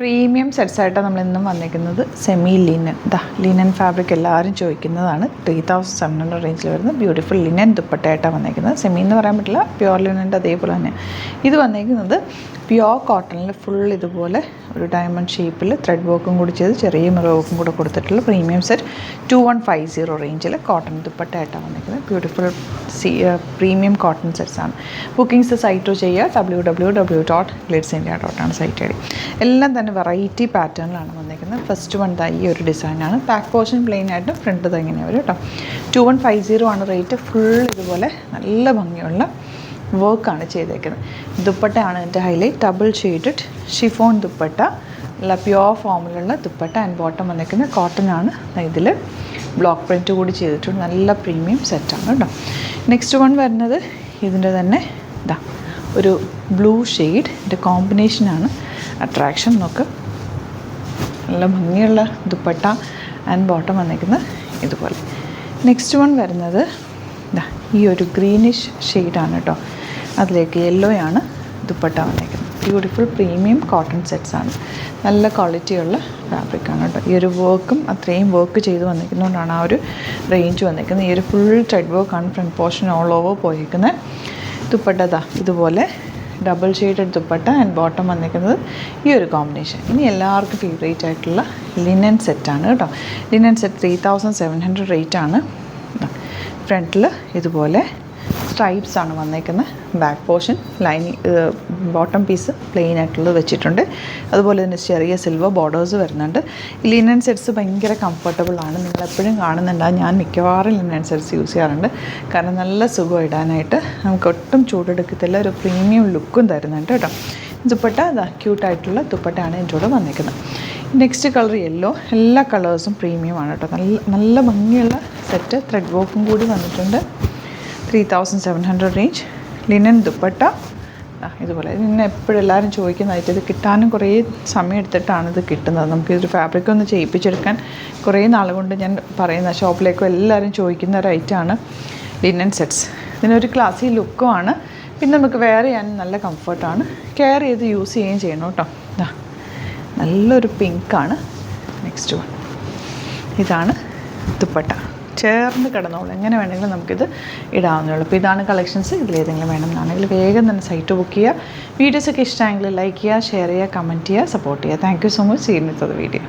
Premium സെറ്റ്സായിട്ടാണ് നമ്മളിന്നും വന്നിരിക്കുന്നത്. Semi linen linen fabric എല്ലാവരും ചോദിക്കുന്നതാണ്. 3700 റേഞ്ചിൽ വരുന്ന ബ്യൂട്ടിഫുൾ ലിനൻ ദുപ്പട്ടയായിട്ടാണ് വന്നിരിക്കുന്നത്. സെമി എന്ന് പറയാൻ പറ്റില്ല, പ്യുവർ ലിനൻ്റെ അതേപോലെ തന്നെ. ഇത് വന്നിരിക്കുന്നത് പ്യുവർ കോട്ടണിൽ ഫുൾ ഇതുപോലെ ഒരു ഡയമണ്ട് ഷേപ്പിൽ ത്രെഡ് വർക്കും കൂടി ചെയ്ത് ചെറിയ മിറർ വർക്കും കൂടെ കൊടുത്തിട്ടുള്ള പ്രീമിയം സെറ്റ് 2150 റേഞ്ചിൽ കോട്ടൺ ദുപ്പട്ടയായിട്ടാണ് വന്നിരിക്കുന്നത്. ബ്യൂട്ടിഫുൾ പ്രീമിയം കോട്ടൺ സെറ്റ്സാണ്. ബുക്കിംഗ്സ് സൈറ്റ് ചെയ്യുക www.glitzindia.com സൈറ്റ് ഐ ഡി. എല്ലാം തന്നെ വെറൈറ്റി പാറ്റേണിലാണ് വന്നിരിക്കുന്നത്. ഫസ്റ്റ് വൺ ഈ ഒരു ഡിസൈനാണ്. ബാക്ക് പോർഷൻ പ്ലെയിൻ ആയിട്ട് ഫ്രണ്ട് ഇങ്ങനെ വരും കേട്ടോ. 2150 ആണ് റേറ്റ്. ഫുൾ ഇതുപോലെ നല്ല ഭംഗിയുള്ള വർക്കാണ് ചെയ്തേക്കുന്നത്. ദുപ്പട്ടയാണ് എൻ്റെ highlight. Double shaded chiffon dupatta, നല്ല പ്യുവർ ഫോമിലുള്ള ദുപ്പട്ട. ആൻഡ് ബോട്ടം വന്നിരിക്കുന്നത് കോട്ടൺ ആണ്. ഇതിൽ ബ്ലോക്ക് പ്രിൻറ്റ് കൂടി ചെയ്തിട്ടുണ്ട്. നല്ല പ്രീമിയം സെറ്റാണ് കേട്ടോ. നെക്സ്റ്റ് വൺ വരുന്നത് ഇതിൻ്റെ തന്നെ ഒരു ബ്ലൂ ഷെയ്ഡിൻ്റെ കോമ്പിനേഷനാണ് അട്രാക്ഷൻ. നോക്ക്, നല്ല ഭംഗിയുള്ള ദുപ്പട്ട ആൻഡ് ബോട്ടം വന്നിരിക്കുന്നത് ഇതുപോലെ. നെക്സ്റ്റ് വൺ വരുന്നത് ഈ ഒരു ഗ്രീനിഷ് ഷെയ്ഡാണ് കേട്ടോ. അതിലേക്ക് യെല്ലോയാണ് ദുപ്പട്ട വന്നിരിക്കുന്നത്. ബ്യൂട്ടിഫുൾ പ്രീമിയം കോട്ടൺ സെറ്റ്സാണ്. നല്ല ക്വാളിറ്റിയുള്ള ഫാബ്രിക്കാണ് കേട്ടോ. ഈ ഒരു വർക്കും അത്രയും വർക്ക് ചെയ്ത് വന്നിരിക്കുന്നതുകൊണ്ടാണ് ആ ഒരു റേഞ്ച് വന്നിരിക്കുന്നത്. ഈ ഒരു ഫുൾ ത്രെഡ് വർക്കാണ് ഫ്രണ്ട് പോർഷൻ ഓൾ ഓവർ പോയിരിക്കുന്നത്. ദുപ്പട്ട ഇതുപോലെ double shaded dupatta and bottom വന്നിരിക്കുന്നത് ഈ ഒരു കോമ്പിനേഷൻ. ഇനി എല്ലാവർക്കും ഫേവറേറ്റ് ആയിട്ടുള്ള ലിനൻ സെറ്റാണ് കേട്ടോ. ലിനൻ സെറ്റ് 3700 റേറ്റാണ്. ഫ്രണ്ടിൽ ഇതുപോലെ സ്ട്രൈപ്സ് ആണ് വന്നേക്കുന്നത്. Back portion lining bottom piece plain ആയിട്ടുള്ളത് വെച്ചിട്ടുണ്ട്. അതുപോലെ തന്നെ ചെറിയ സിൽവർ ബോർഡേഴ്സ് വരുന്നുണ്ട്. ലിനൻ സെറ്റ്സ് ഭയങ്കര കംഫർട്ടബിളാണ്. നിങ്ങളെപ്പോഴും കാണുന്നുണ്ടാകും. ഞാൻ മിക്കവാറും ലിനൻ സെറ്റ്സ് യൂസ് ചെയ്യാറുണ്ട്. കാരണം നല്ല സുഖം ഇടാനായിട്ട്, നമുക്ക് ഒട്ടും ചൂടെടുക്കത്തില്ല, ഒരു പ്രീമിയം ലുക്കും തരുന്നുണ്ട് കേട്ടോ. ദുപ്പട്ട ക്യൂട്ടായിട്ടുള്ള ദുപ്പട്ടയാണ് എൻ്റെ കൂടെ വന്നിരിക്കുന്നത്. Next colour yellow. എല്ലാ കളേഴ്സും പ്രീമിയമാണ് കേട്ടോ. നല്ല ഭംഗിയുള്ള സെറ്റ്. ത്രെഡ് വർക്കും കൂടി വന്നിട്ടുണ്ട്. 3700 റേഞ്ച് ലിനൻ ദുപ്പട്ട ഇതുപോലെ. ഇന്ന് എപ്പോഴും എല്ലാവരും ചോദിക്കുന്നതായിട്ട് ഇത് കിട്ടാനും കുറേ സമയം എടുത്തിട്ടാണ് ഇത് കിട്ടുന്നത്. നമുക്കിതൊരു ഫാബ്രിക് ഒന്ന് ചെയ്യിപ്പിച്ചെടുക്കാൻ കുറേ നാൾ കൊണ്ട് ഞാൻ പറയുന്ന ഷോപ്പിലേക്കും എല്ലാവരും ചോദിക്കുന്ന ഒരു ഐറ്റമാണ് ലിനൻ സെറ്റ്സ്. ഇതിനൊരു ക്ലാസി ലുക്കുമാണ്. പിന്നെ നമുക്ക് വെയർ ചെയ്യാൻ നല്ല കംഫർട്ടാണ്. കെയർ ചെയ്ത് യൂസ് ചെയ്യുകയും ചെയ്യണം കേട്ടോ. നല്ലൊരു പിങ്കാണ് നെക്സ്റ്റ് വൺ. ഇതാണ് ദുപ്പട്ട. ചേർന്ന് കിടന്നോളൂ. എങ്ങനെ വേണമെങ്കിലും നമുക്കിത് ഇടാവുന്നേ. അപ്പോൾ ഇതാണ് കളക്ഷൻസ്. ഇതിലേതെങ്കിലും വേണമെന്നാണെങ്കിൽ വേഗം തന്നെ സൈറ്റ് ബുക്ക് ചെയ്യുക. വീഡിയോസൊക്കെ ഇഷ്ടമായെങ്കിൽ ലൈക്ക് ചെയ്യുക, ഷെയർ ചെയ്യുക, കമൻറ്റ് ചെയ്യുക, സപ്പോർട്ട് ചെയ്യുക. Thank you so much. See you with the video.